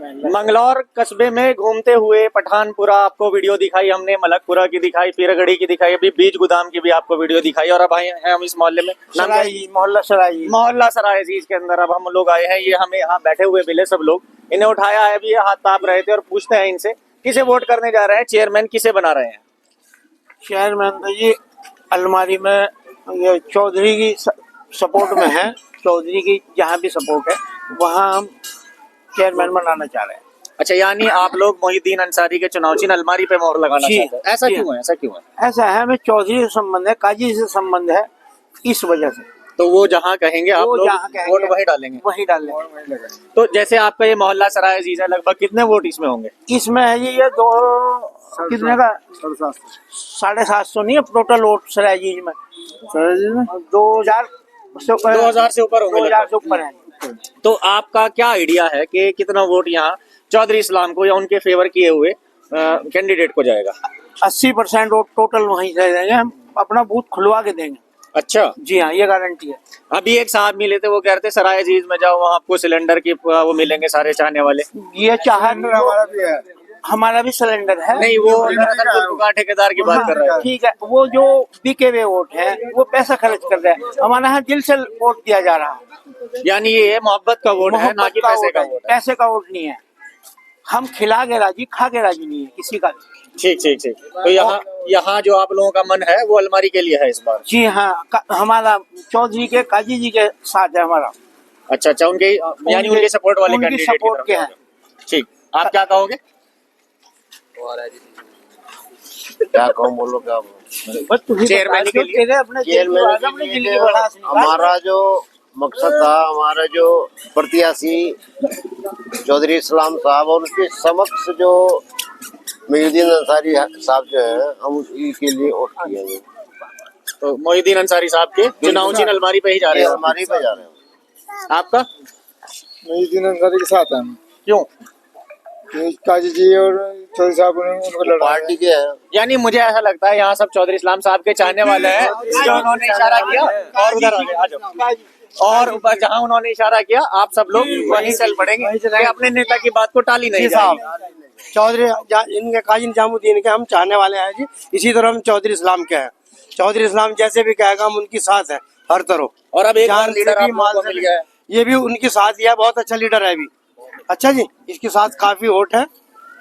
मंगलौर कस्बे में घूमते हुए पठानपुरा आपको वीडियो दिखाई हमने, मलकपुरा की दिखाई, पीरगढ़ी की दिखाई, अभी बीज गोदाम की भी आपको वीडियो दिखाई। और अब आए हैं हम इस मोहल्ले में, मोहल्ला सराय अजीज के अंदर। अब हम लोग आए हैं, ये हमें यहाँ बैठे हुए मिले सब लोग, इन्हें उठाया है, अभी ये हाथ ताप रहे थे और पूछते हैं इनसे किसे वोट करने जा रहे हैं, चेयरमैन किसे बना रहे हैं? चेयरमैन तो ये अलमारी में ये चौधरी की सपोर्ट में है, चौधरी की जहाँ भी सपोर्ट है वहाँ हम चेयरमैन बनाना चाह रहे हैं। अच्छा, यानी आप लोग मोहिउद्दीन अंसारी के चुनाव चिन्ह अलमारी पे मोहर लगाना चाहते हैं, ऐसा क्यों है? ऐसा क्यों है? ऐसा है, हमें चौधरी से संबंध है, काजी से संबंध है, इस वजह से। तो वो जहाँ कहेंगे आप लोग वोट वही डालेंगे? वही डालेंगे। तो जैसे आपका ये मोहल्ला सराय अजीज है, लगभग कितने वोट इसमें होंगे? इसमें है ये दो कितने का 750 नहीं है टोटल वोट सराय अजीज में। 2000 से ऊपर होंगे। 2000 से ऊपर है। तो आपका क्या आइडिया है कि कितना वोट यहाँ चौधरी इस्लाम को या उनके फेवर किए हुए कैंडिडेट को जाएगा? 80% वोट टोटल वहीं से देंगे, हम अपना बूथ खुलवा के देंगे। अच्छा जी हाँ, ये गारंटी है। अभी एक साहब मिले थे, वो कह रहे थे सराय अजीज में जाओ, वहाँ आपको सिलेंडर की वो मिलेंगे सारे चाहने वाले। ये हमारा भी है, हमारा भी सिलेंडर है। नहीं, वो ठेकेदार की बात कर रहे हैं। ठीक है, वो जो बिके हुए वोट है वो पैसा खर्च कर रहे हैं, हमारे यहाँ दिल से वोट दिया जा रहा है। यानी ये मोहब्बत का वोट है, ना कि पैसे का वोट। पैसे का वोट नहीं है, हम खिला के राजी, खा के राजी नहीं है किसी का। ठीक ठीक ठीक। तो यहाँ जो आप लोगों का मन है वो अलमारी के लिए है इस बार? जी हाँ, हमारा चौधरी के काजी जी के साथ है हमारा। अच्छा अच्छा, उनके यानी उनके सपोर्ट वाले कैंडिडेट सपोर्ट के हैं। ठीक, आप क्या कहोगे? क्या कहूँ, बोलो क्या चेयरमैन के लिए हमारा जो मकसद था, हमारा जो प्रत्याशी चौधरी इस्लाम साहब और उसके समक्ष जो मोहिउद्दीन अंसारी साहब जो है, हम उसके लिए वोट किए। तो मोहिउद्दीन अंसारी साहब के चुनाव चिन्ह अलमारी पे ही जा रहे हैं? अलमारी पे जा रहे हैं। आपका? मोहिउद्दीन अंसारी के साथ है हम। क्यों? काजी जी और चौधरी साहब उनको लड़ा पार्टी के हैं। यानी मुझे ऐसा लगता है यहाँ सब चौधरी इस्लाम साहब के चाहने वाले हैं, जो उन्होंने इशारा किया और उधर आ जाओ, और ऊपर जहाँ उन्होंने इशारा किया आप सब लोग वहीं चल पड़ेंगे, अपने नेता की बात को टाली नहीं जाएगी। चौधरी इनके काजी निजामुद्दीन के हम चाहने वाले हैं जी, इसी तरह हम चौधरी इस्लाम के हैं। चौधरी इस्लाम जैसे भी कहेगा हम उनकी साथ है हर तरह। और अब एक और लीडर आपको मिल गया है, ये भी उनकी साथ ही है, बहुत अच्छा लीडर है अभी। अच्छा जी, इसके साथ काफी वोट है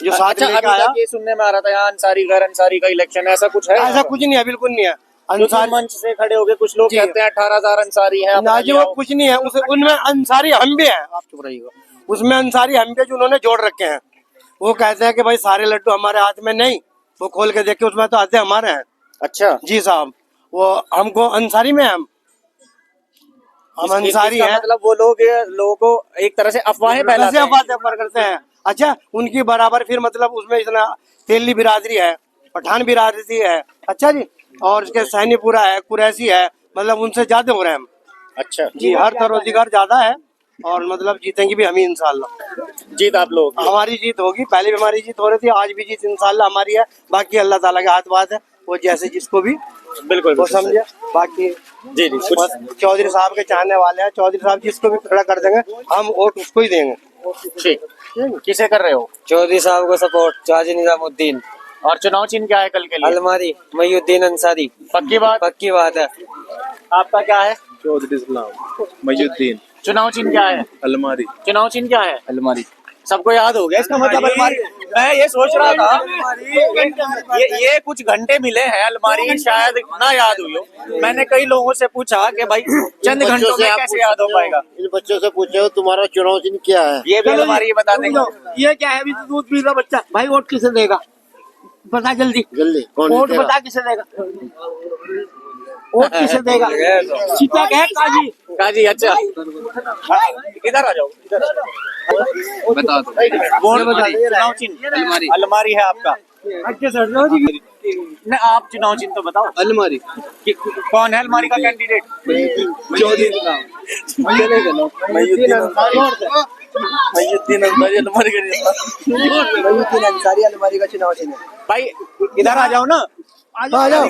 जो साथ लेके आया। ये सुनने में आ रहा था यहाँ अंसारी गैर अंसारी का इलेक्शन, ऐसा कुछ है? ऐसा कुछ नहीं है, बिल्कुल नहीं है। अंसारी मंच से खड़े होके कुछ लोग कहते हैं 18,000 अंसारी है। ना जी, वो कुछ नहीं है, उनमें अंसारी हम भी हैं, आप चुप रहिएगा। उसमें अंसारी हम भी जो उन्होंने जोड़ रखे हैं, वो कहते हैं कि भाई सारे लड्डू हमारे हाथ में नहीं, वो खोल के देखे उसमें तो आधे हमारे हैं। अच्छा जी साहब, वो हमको अंसारी में हम अंसारी है, मतलब वो लोगों को एक तरह से अफवाहें फैलाते करते हैं। अच्छा, उनकी बराबर फिर मतलब उसमें इतना तेली बिरादरी है, पठान बिरादरी है। अच्छा जी, और उसके सैनीपुरा है, कुरैशी है, मतलब उनसे ज्यादा हो रहे हैं हम। अच्छा जी, हर तरह रोजगार ज्यादा है और मतलब जीतेंगे भी हम ही इंशाल्लाह। जीत आप लोग? हमारी जीत होगी, पहले भी हमारी जीत हो रही थी, आज भी जीत इंशाल्लाह हमारी है। बाकी अल्लाह ताला के हाथ बात है, वो जैसे जिसको भी बिल्कुल वो समझे। बाकी जी जी, चौधरी साहब के चाहने वाले हैं, चौधरी साहब जिसको भी खड़ा कर देंगे हम वोट उसको ही देंगे। ठीक, किसे कर रहे हो? चौधरी साहब को सपोर्ट, काजी निजामुद्दीन। और चुनाव चिन्ह क्या है कल के लिए? अलमारी, मोहिउद्दीन अंसारी। पक्की बात? पक्की बात है। आपका क्या है? चौधरी इस्लाम, मोहिउद्दीन। चुनाव चिन्ह क्या है? अलमारी। चुनाव चिन्ह क्या है? अलमारी। सबको याद हो गया इसका मतलब अलमारी। मैं ये सोच रहा था ये कुछ घंटे मिले हैं, अलमारी शायद ना याद हुई हो। मैंने कई लोगों से पूछा कि भाई चंद घंटों में कैसे याद हो पाएगा। इन बच्चों से पूछो तुम्हारा चुनाव चिन्ह क्या है? ये भी अलमारी बता देंगे। ये क्या है, अभी तो दूध पी रहा बच्चा। भाई वोट किसे देगा, बता जल्दी जल्दी, कौन वोट बता किसे देगा, वोट किसे देगा? सीता है काजी। काजी, अच्छा इधर आ जाओ, इधर आ जाओ। बता दो। वोट बता दो। चुनाव चिन्ह अलमारी है आपका? नहीं, आप चुनाव चिन्ह तो बताओ। अलमारी। कौन है अलमारी का कैंडिडेट? चौधरी इस्लाम। मोहिउद्दीन अंसारी अलमारी का चुनाव चिन्ह। भाई इधर आ जाओ ना, आ जाओ।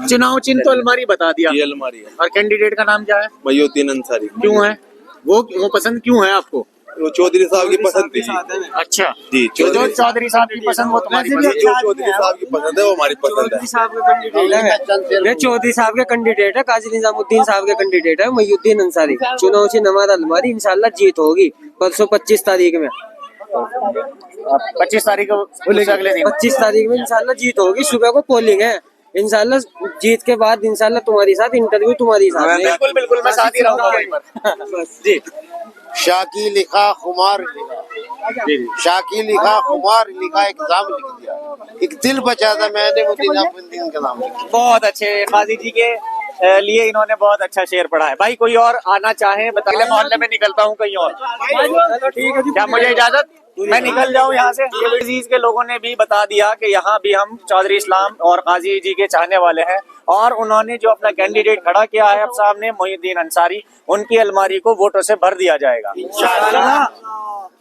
चुनाव चिन्ह तो अलमारी बता दिया, ये अलमारी है। और कैंडिडेट का नाम क्या है? मोहिउद्दीन अंसारी। क्यों है? वो पसंद क्यों है आपको? वो चौधरी साहब की पसंद थी। अच्छा जी, जो चौधरी साहब की पसंद वो तुम्हारी जो पसंद। चौधरी साहब की पसंद है वो हमारी पसंद है। चौधरी साहब के कैंडिडेट है, काजी निजामुद्दीन साहब के कैंडिडेट है महीउद्दीन अंसारी। चुनाव से नमाज अलमारी इंशाल्लाह जीत होगी परसों 25 तारीख में। 25 तारीख को अगले दिन 25 तारीख में इंशाल्लाह जीत होगी। सुबह को पोलिंग है इंशाल्लाह। जीत के बाद इंशाल्लाह तुम्हारी साथ इंटरव्यू तुम्हारी साथ में। बिल्कुल बिल्कुल मैं साथ ही रहूंगा वहीं पर। जी शाकी लिखा खुमार लिखा, शाकी लिखा खुमार लिखा, एग्जाम लिख दिया, एक दिल बचा था मैंने वो निजामुद्दीन का नाम लिखा। बहुत अच्छे काजी जी के लिए इन्होंने बहुत अच्छा शेर पढ़ा है। भाई कोई और आना चाहे बता। मोहल्ले में निकलता हूँ कहीं और। ठीक है जी। क्या मुझे इजाजत? मैं निकल जाऊँ यहाँ से। ये अजीज के लोगों ने भी बता दिया कि यहाँ भी हम चौधरी इस्लाम और काजी जी के चाहने वाले हैं और उन्होंने जो अपना कैंडिडेट खड़ा किया है अब सामने मोहिउद्दीन अंसारी, उनकी अलमारी को वोटों से भर दिया जाएगा।